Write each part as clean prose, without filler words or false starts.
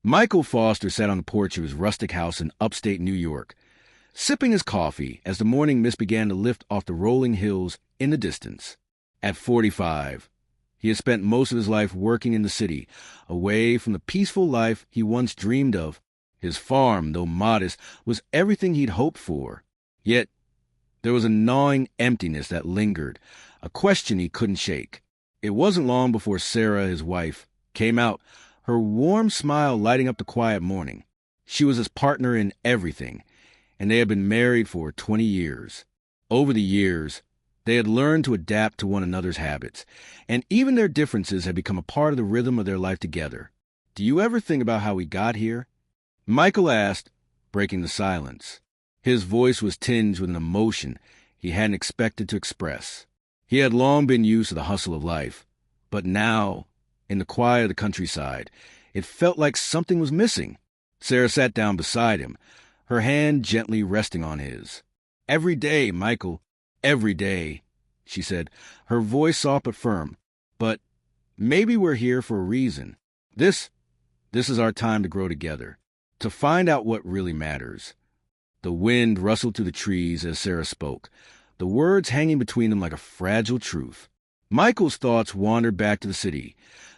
Michael Foster sat on the porch of his rustic house in upstate New York, sipping his coffee as the morning mist began to lift off the rolling hills in the distance. At 45, he had spent most of his life working in the city, away from the peaceful life he once dreamed of. His farm, though modest, was everything he'd hoped for. Yet, there was a gnawing emptiness that lingered, a question he couldn't shake. It wasn't long before Sarah, his wife, came out, her warm smile lighting up the quiet morning. She was his partner in everything, and they had been married for 20 years. Over the years, they had learned to adapt to one another's habits, and even their differences had become a part of the rhythm of their life together. "Do you ever think about how we got here?" Michael asked, breaking the silence. His voice was tinged with an emotion he hadn't expected to express. He had long been used to the hustle of life, but now, in the quiet of the countryside, it felt like something was missing. Sarah sat down beside him, her hand gently resting on his. "Every day, Michael, every day," she said, her voice soft but firm. "But maybe we're here for a reason. This is our time to grow together, to find out what really matters." The wind rustled through the trees as Sarah spoke, the words hanging between them like a fragile truth. Michael's thoughts wandered back to the city,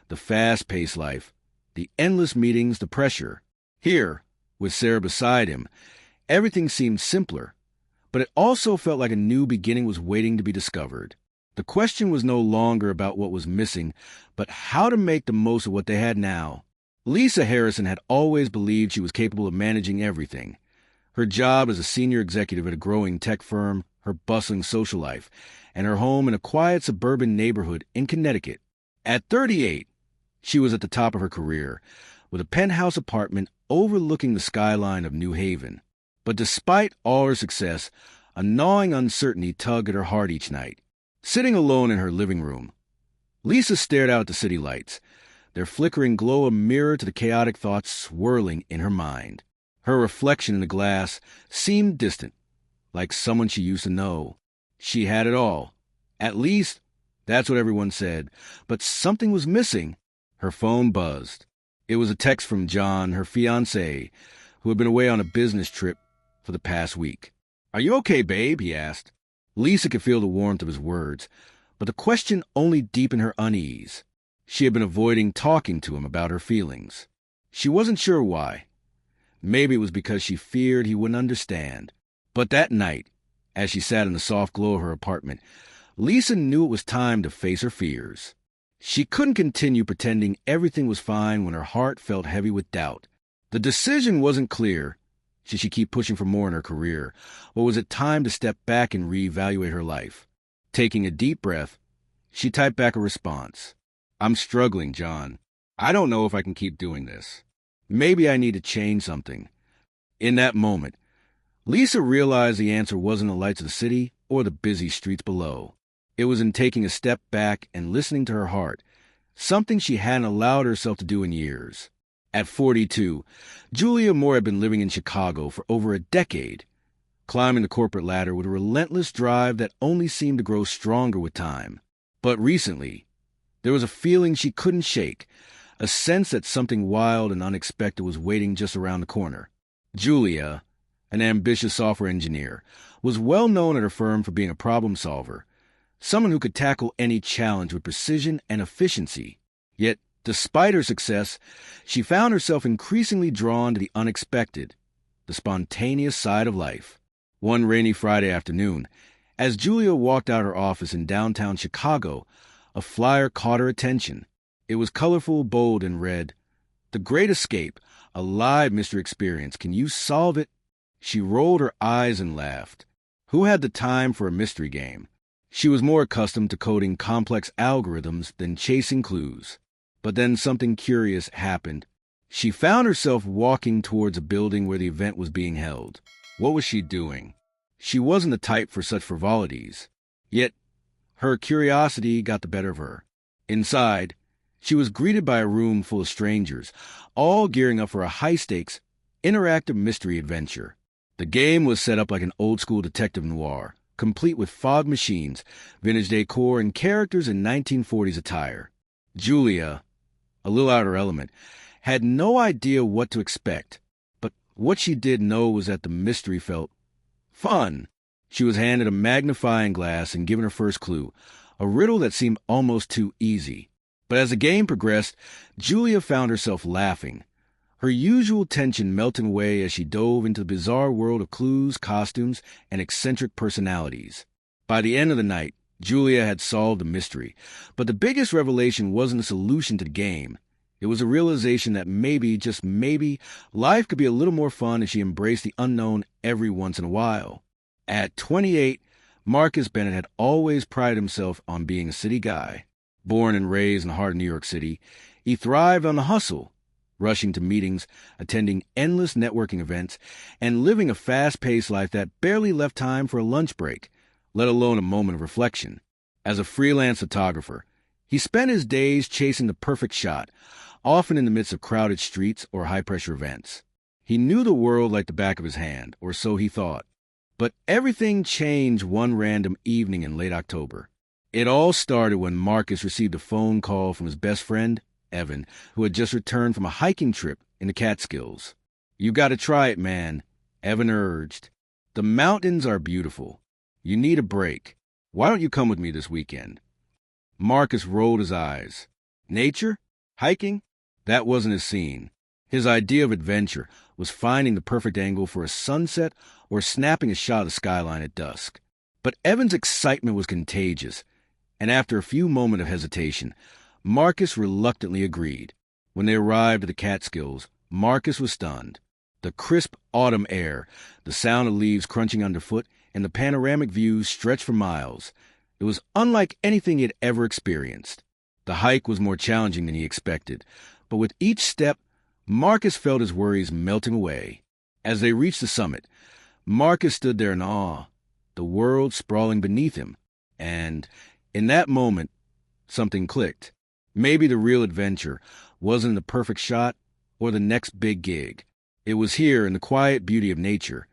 the fast-paced life, the endless meetings, the pressure. Here, with Sarah beside him, everything seemed simpler, but it also felt like a new beginning was waiting to be discovered. The question was no longer about what was missing, but how to make the most of what they had now. Lisa Harrison had always believed she was capable of managing everything. Her job as a senior executive at a growing tech firm, her bustling social life, and her home in a quiet suburban neighborhood in Connecticut. At 38, she was at the top of her career, with a penthouse apartment overlooking the skyline of New Haven. But despite all her success, a gnawing uncertainty tugged at her heart each night. Sitting alone in her living room, Lisa stared out at the city lights, their flickering glow a mirror to the chaotic thoughts swirling in her mind. Her reflection in the glass seemed distant, like someone she used to know. She had it all. At least, that's what everyone said. But something was missing. Her phone buzzed. It was a text from John, her fiancé, who had been away on a business trip for the past week. "Are you okay, babe?" he asked. Lisa could feel the warmth of his words, but the question only deepened her unease. She had been avoiding talking to him about her feelings. She wasn't sure why. Maybe it was because she feared he wouldn't understand. But that night, as she sat in the soft glow of her apartment, Lisa knew it was time to face her fears. She couldn't continue pretending everything was fine when her heart felt heavy with doubt. The decision wasn't clear. Should she keep pushing for more in her career, or was it time to step back and reevaluate her life? Taking a deep breath, she typed back a response. "I'm struggling, John. I don't know if I can keep doing this. Maybe I need to change something." In that moment, Lisa realized the answer wasn't the lights of the city or the busy streets below. It was in taking a step back and listening to her heart, something she hadn't allowed herself to do in years. At 42, Julia Moore had been living in Chicago for over a decade, climbing the corporate ladder with a relentless drive that only seemed to grow stronger with time. But recently, there was a feeling she couldn't shake, a sense that something wild and unexpected was waiting just around the corner. Julia, an ambitious software engineer, was well known at her firm for being a problem solver, someone who could tackle any challenge with precision and efficiency. Yet, despite her success, she found herself increasingly drawn to the unexpected, the spontaneous side of life. One rainy Friday afternoon, as Julia walked out her office in downtown Chicago, a flyer caught her attention. It was colorful, bold, and read, "The Great Escape, a live mystery experience. Can you solve it?" She rolled her eyes and laughed. Who had the time for a mystery game? She was more accustomed to coding complex algorithms than chasing clues. But then something curious happened. She found herself walking towards a building where the event was being held. What was she doing? She wasn't the type for such frivolities. Yet, her curiosity got the better of her. Inside, she was greeted by a room full of strangers, all gearing up for a high-stakes, interactive mystery adventure. The game was set up like an old-school detective noir, complete with fog machines, vintage decor, and characters in 1940s attire. Julia, a little out of her element, had no idea what to expect. But what she did know was that the mystery felt fun. She was handed a magnifying glass and given her first clue, a riddle that seemed almost too easy. But as the game progressed, Julia found herself laughing, her usual tension melting away as she dove into the bizarre world of clues, costumes, and eccentric personalities. By the end of the night, Julia had solved the mystery, but the biggest revelation wasn't a solution to the game. It was a realization that maybe, just maybe, life could be a little more fun if she embraced the unknown every once in a while. At 28, Marcus Bennett had always prided himself on being a city guy. Born and raised in the heart of New York City, he thrived on the hustle, rushing to meetings, attending endless networking events, and living a fast-paced life that barely left time for a lunch break, let alone a moment of reflection. As a freelance photographer, he spent his days chasing the perfect shot, often in the midst of crowded streets or high-pressure events. He knew the world like the back of his hand, or so he thought. But everything changed one random evening in late October. It all started when Marcus received a phone call from his best friend, Evan, who had just returned from a hiking trip in the Catskills. "You got to try it, man," Evan urged. "The mountains are beautiful. You need a break. Why don't you come with me this weekend?" Marcus rolled his eyes. Nature? Hiking? That wasn't his scene. His idea of adventure was finding the perfect angle for a sunset or snapping a shot of the skyline at dusk. But Evan's excitement was contagious, and after a few moments of hesitation, Marcus reluctantly agreed. When they arrived at the Catskills, Marcus was stunned. The crisp autumn air, the sound of leaves crunching underfoot, and the panoramic views stretched for miles. It was unlike anything he had ever experienced. The hike was more challenging than he expected, but with each step, Marcus felt his worries melting away. As they reached the summit, Marcus stood there in awe, the world sprawling beneath him, and, in that moment, something clicked. Maybe the real adventure wasn't in the perfect shot or the next big gig. It was here in the quiet beauty of nature,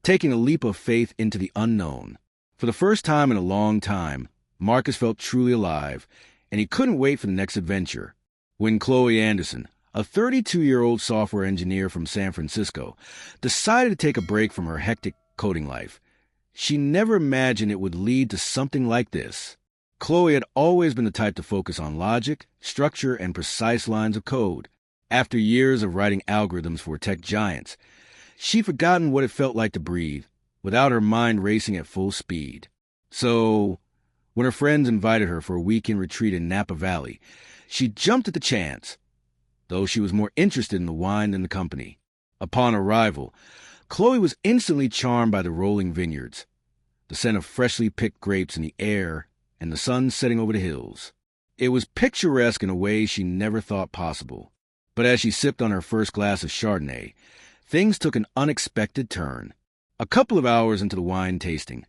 taking a leap of faith into the unknown. For the first time in a long time, Marcus felt truly alive, and he couldn't wait for the next adventure. When Chloe Anderson, a 32-year-old software engineer from San Francisco, decided to take a break from her hectic coding life, she never imagined it would lead to something like this. Chloe had always been the type to focus on logic, structure, and precise lines of code. After years of writing algorithms for tech giants, she'd forgotten what it felt like to breathe, without her mind racing at full speed. So, when her friends invited her for a weekend retreat in Napa Valley, she jumped at the chance, though she was more interested in the wine than the company. Upon arrival, Chloe was instantly charmed by the rolling vineyards, the scent of freshly picked grapes in the air, and the sun setting over the hills. It was picturesque in a way she never thought possible. But as she sipped on her first glass of Chardonnay, things took an unexpected turn. A couple of hours into the wine tasting,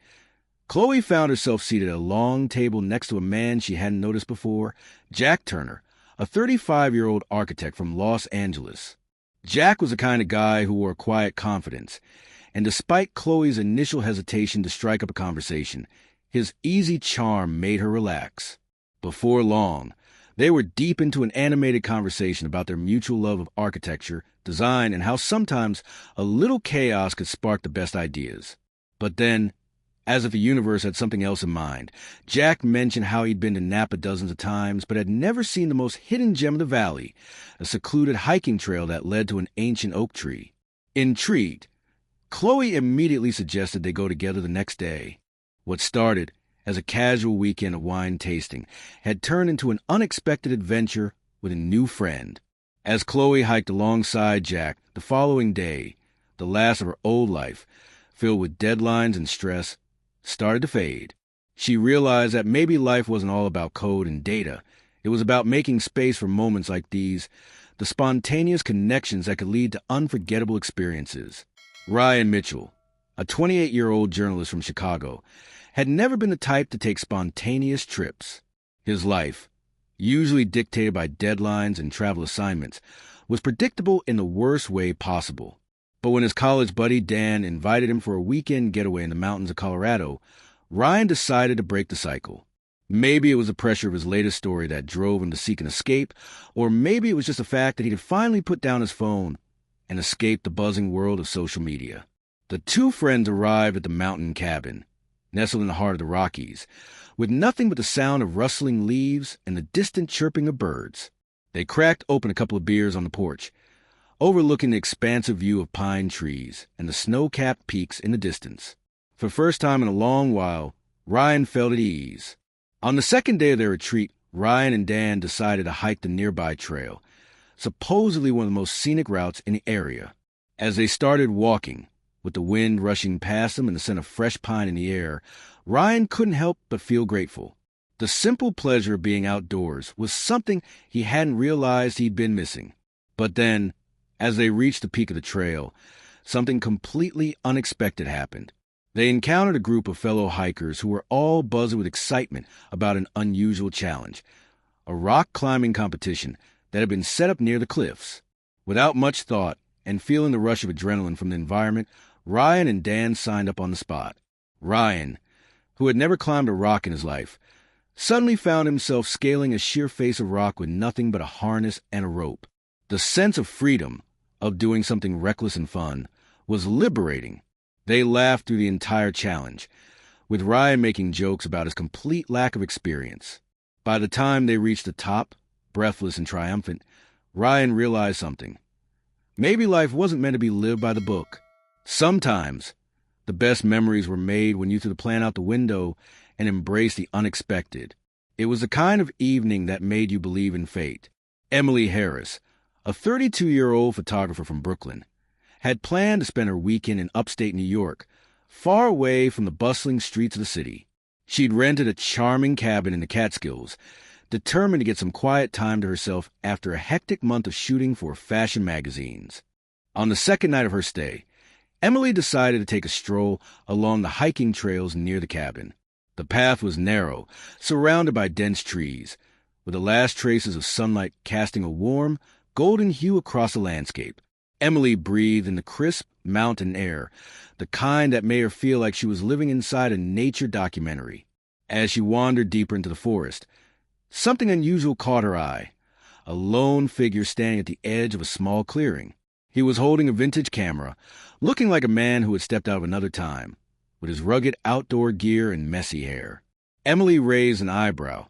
Chloe found herself seated at a long table next to a man she hadn't noticed before, Jack Turner, a 35-year-old architect from Los Angeles. Jack was the kind of guy who wore a quiet confidence, and despite Chloe's initial hesitation to strike up a conversation, his easy charm made her relax. Before long, they were deep into an animated conversation about their mutual love of architecture, design, and how sometimes a little chaos could spark the best ideas. But then, as if the universe had something else in mind, Jack mentioned how he'd been to Napa dozens of times, but had never seen the most hidden gem of the valley, a secluded hiking trail that led to an ancient oak tree. Intrigued, Chloe immediately suggested they go together the next day. What started as a casual weekend of wine tasting had turned into an unexpected adventure with a new friend. As Chloe hiked alongside Jack the following day, the last of her old life, filled with deadlines and stress, started to fade. She realized that maybe life wasn't all about code and data. It was about making space for moments like these, the spontaneous connections that could lead to unforgettable experiences. Ryan Mitchell, a 28-year-old journalist from Chicago, had never been the type to take spontaneous trips. His life, usually dictated by deadlines and travel assignments, was predictable in the worst way possible. But when his college buddy Dan invited him for a weekend getaway in the mountains of Colorado, Ryan decided to break the cycle. Maybe it was the pressure of his latest story that drove him to seek an escape, or maybe it was just the fact that he had finally put down his phone and escaped the buzzing world of social media. The two friends arrived at the mountain cabin, nestled in the heart of the Rockies, with nothing but the sound of rustling leaves and the distant chirping of birds. They cracked open a couple of beers on the porch, overlooking the expansive view of pine trees and the snow-capped peaks in the distance. For the first time in a long while, Ryan felt at ease. On the second day of their retreat, Ryan and Dan decided to hike the nearby trail, supposedly one of the most scenic routes in the area. As they started walking, with the wind rushing past them and the scent of fresh pine in the air, Ryan couldn't help but feel grateful. The simple pleasure of being outdoors was something he hadn't realized he'd been missing. But then, as they reached the peak of the trail, something completely unexpected happened. They encountered a group of fellow hikers who were all buzzing with excitement about an unusual challenge, a rock climbing competition that had been set up near the cliffs. Without much thought, and feeling the rush of adrenaline from the environment, Ryan and Dan signed up on the spot. Ryan, who had never climbed a rock in his life, suddenly found himself scaling a sheer face of rock with nothing but a harness and a rope. The sense of freedom, of doing something reckless and fun, was liberating. They laughed through the entire challenge, with Ryan making jokes about his complete lack of experience. By the time they reached the top, breathless and triumphant, Ryan realized something. Maybe life wasn't meant to be lived by the book. Sometimes, the best memories were made when you threw the plan out the window and embraced the unexpected. It was the kind of evening that made you believe in fate. Emily Harris, a 32-year-old photographer from Brooklyn, had planned to spend her weekend in upstate New York, far away from the bustling streets of the city. She'd rented a charming cabin in the Catskills, determined to get some quiet time to herself after a hectic month of shooting for fashion magazines. On the second night of her stay, Emily decided to take a stroll along the hiking trails near the cabin. The path was narrow, surrounded by dense trees, with the last traces of sunlight casting a warm, golden hue across the landscape. Emily breathed in the crisp mountain air, the kind that made her feel like she was living inside a nature documentary. As she wandered deeper into the forest, something unusual caught her eye. A lone figure standing at the edge of a small clearing. He was holding a vintage camera, looking like a man who had stepped out of another time, with his rugged outdoor gear and messy hair. Emily raised an eyebrow.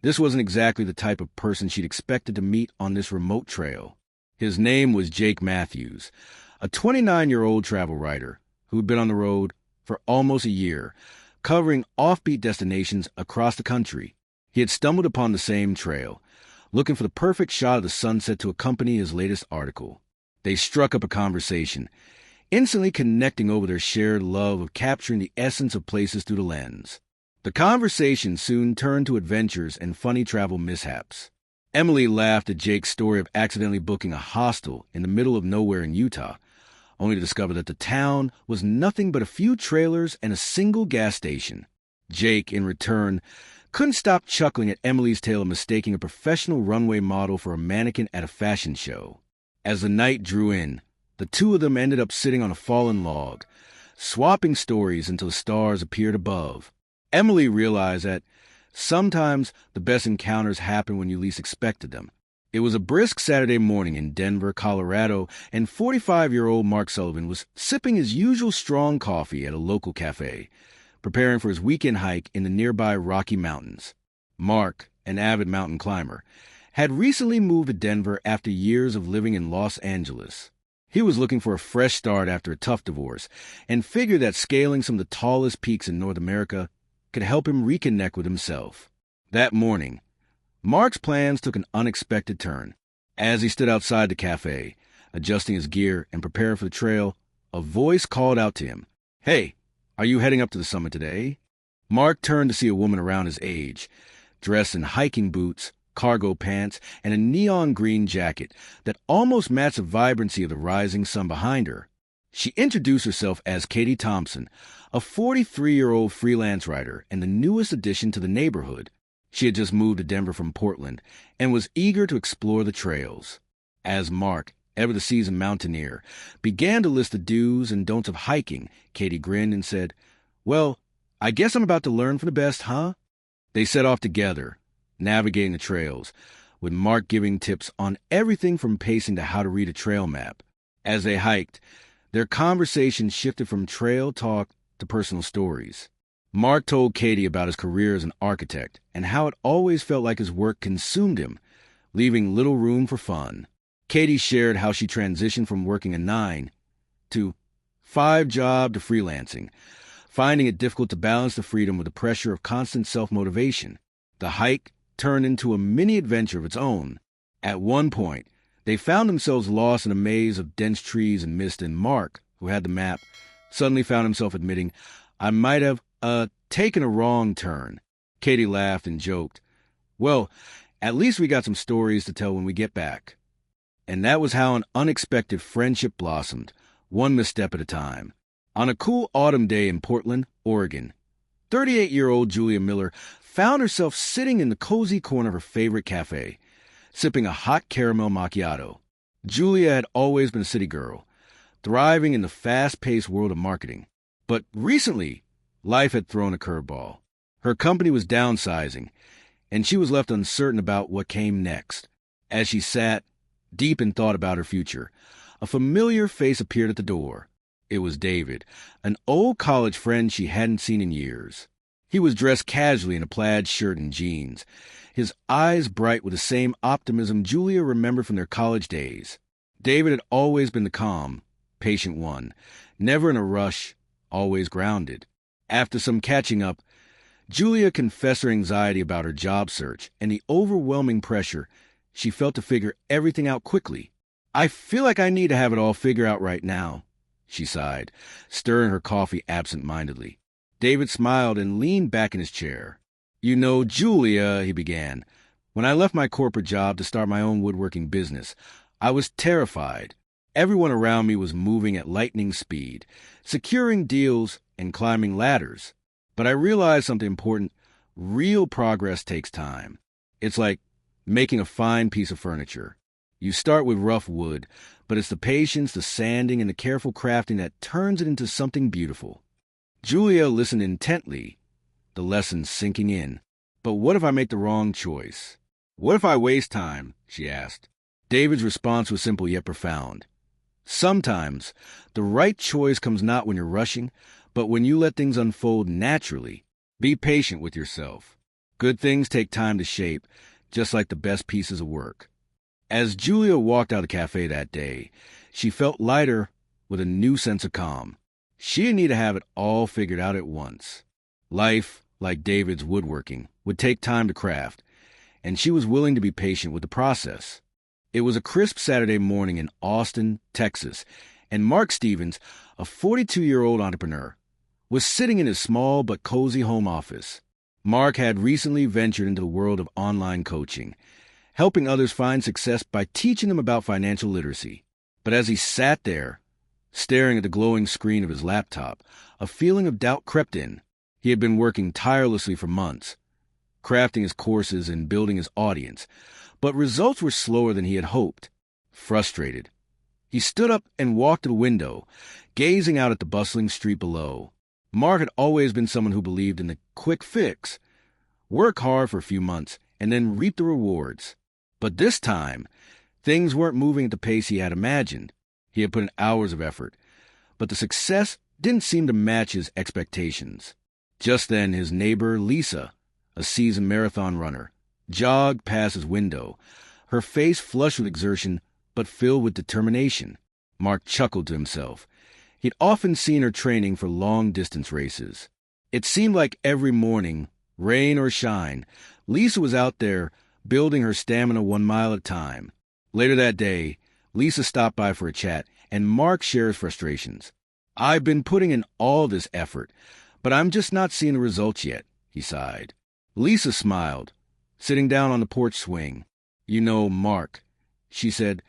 This wasn't exactly the type of person she'd expected to meet on this remote trail. His name was Jake Matthews, a 29-year-old travel writer who'd been on the road for almost a year, covering offbeat destinations across the country. He had stumbled upon the same trail, looking for the perfect shot of the sunset to accompany his latest article. They struck up a conversation, instantly connecting over their shared love of capturing the essence of places through the lens. The conversation soon turned to adventures and funny travel mishaps. Emily laughed at Jake's story of accidentally booking a hostel in the middle of nowhere in Utah, only to discover that the town was nothing but a few trailers and a single gas station. Jake, in return, couldn't stop chuckling at Emily's tale of mistaking a professional runway model for a mannequin at a fashion show. As the night drew in, the two of them ended up sitting on a fallen log, swapping stories until the stars appeared above. Emily realized that sometimes the best encounters happen when you least expected them. It was a brisk Saturday morning in Denver, Colorado, and 45-year-old Mark Sullivan was sipping his usual strong coffee at a local cafe, preparing for his weekend hike in the nearby Rocky Mountains. Mark, an avid mountain climber, had recently moved to Denver after years of living in Los Angeles. He was looking for a fresh start after a tough divorce and figured that scaling some of the tallest peaks in North America could help him reconnect with himself. That morning, Mark's plans took an unexpected turn. As he stood outside the cafe, adjusting his gear and preparing for the trail, a voice called out to him, "Hey, are you heading up to the summit today?" Mark turned to see a woman around his age, dressed in hiking boots, cargo pants, and a neon green jacket that almost matched the vibrancy of the rising sun behind her. She introduced herself as Katie Thompson, a 43-year-old freelance writer and the newest addition to the neighborhood. She had just moved to Denver from Portland and was eager to explore the trails. As Mark, ever the seasoned mountaineer, began to list the do's and don'ts of hiking, Katie grinned and said, "Well, I guess I'm about to learn from the best, huh?" They set off together, navigating the trails, with Mark giving tips on everything from pacing to how to read a trail map. As they hiked, their conversation shifted from trail talk to personal stories. Mark told Katie about his career as an architect and how it always felt like his work consumed him, leaving little room for fun. Katie shared how she transitioned from working a 9 to 5 job to freelancing, finding it difficult to balance the freedom with the pressure of constant self-motivation. The hike turned into a mini-adventure of its own. At one point, they found themselves lost in a maze of dense trees and mist, and Mark, who had the map, suddenly found himself admitting, "I might have, taken a wrong turn." Katie laughed and joked, "Well, at least we got some stories to tell when we get back." And that was how an unexpected friendship blossomed, one misstep at a time. On a cool autumn day in Portland, Oregon, 38-year-old Julia Miller found herself sitting in the cozy corner of her favorite cafe, sipping a hot caramel macchiato. Julia had always been a city girl, thriving in the fast-paced world of marketing. But recently, life had thrown a curveball. Her company was downsizing, and she was left uncertain about what came next. As she sat, deep in thought about her future, a familiar face appeared at the door. It was David, an old college friend she hadn't seen in years. He was dressed casually in a plaid shirt and jeans, his eyes bright with the same optimism Julia remembered from their college days. David had always been the calm, patient one, never in a rush, always grounded. After some catching up, Julia confessed her anxiety about her job search and the overwhelming pressure she felt to figure everything out quickly. "I feel like I need to have it all figured out right now," she sighed, stirring her coffee absent-mindedly. David smiled and leaned back in his chair. "You know, Julia," he began, "when I left my corporate job to start my own woodworking business, I was terrified. Everyone around me was moving at lightning speed, securing deals and climbing ladders. But I realized something important. Real progress takes time. It's like making a fine piece of furniture. You start with rough wood, but it's the patience, the sanding, and the careful crafting that turns it into something beautiful." Julia listened intently, the lessons sinking in. "But what if I make the wrong choice? What if I waste time?" she asked. David's response was simple yet profound. "Sometimes the right choice comes not when you're rushing, but when you let things unfold naturally. Be patient with yourself. Good things take time to shape, just like the best pieces of work." As Julia walked out of the cafe that day, she felt lighter with a new sense of calm. She didn't need to have it all figured out at once. Life, like David's woodworking, would take time to craft, and she was willing to be patient with the process. It was a crisp Saturday morning in Austin, Texas, and Mark Stevens, a 42-year-old entrepreneur, was sitting in his small but cozy home office. Mark had recently ventured into the world of online coaching, helping others find success by teaching them about financial literacy. But as he sat there, staring at the glowing screen of his laptop, a feeling of doubt crept in. He had been working tirelessly for months, crafting his courses and building his audience, but results were slower than he had hoped. Frustrated, he stood up and walked to the window, gazing out at the bustling street below. Mark had always been someone who believed in the quick fix. Work hard for a few months and then reap the rewards. But this time, things weren't moving at the pace he had imagined. He had put in hours of effort, but the success didn't seem to match his expectations. Just then, his neighbor, Lisa, a seasoned marathon runner, jogged past his window, her face flushed with exertion but filled with determination. Mark chuckled to himself. He'd often seen her training for long-distance races. It seemed like every morning, rain or shine, Lisa was out there building her stamina 1 mile at a time. Later that day, Lisa stopped by for a chat, and Mark shared his frustrations. "I've been putting in all this effort, but I'm just not seeing the results yet," he sighed. Lisa smiled, sitting down on the porch swing. "You know, Mark," she said,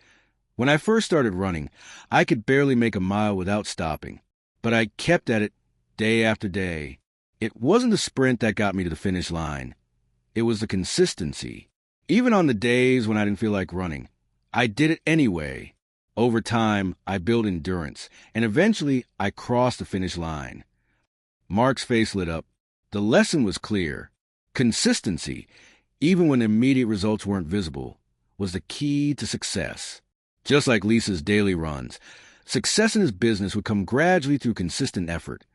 "when I first started running, I could barely make a mile without stopping, but I kept at it day after day. It wasn't the sprint that got me to the finish line. It was the consistency. Even on the days when I didn't feel like running, I did it anyway. Over time, I built endurance, and eventually I crossed the finish line." Mark's face lit up. The lesson was clear. Consistency, even when immediate results weren't visible, was the key to success. Just like Lisa's daily runs, success in his business would come gradually through consistent effort,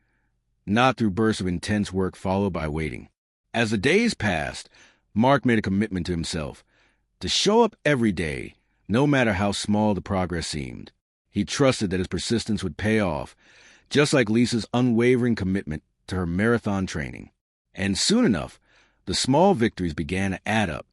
not through bursts of intense work followed by waiting. As the days passed, Mark made a commitment to himself to show up every day, no matter how small the progress seemed. He trusted that his persistence would pay off, just like Lisa's unwavering commitment to her marathon training. And soon enough, the small victories began to add up,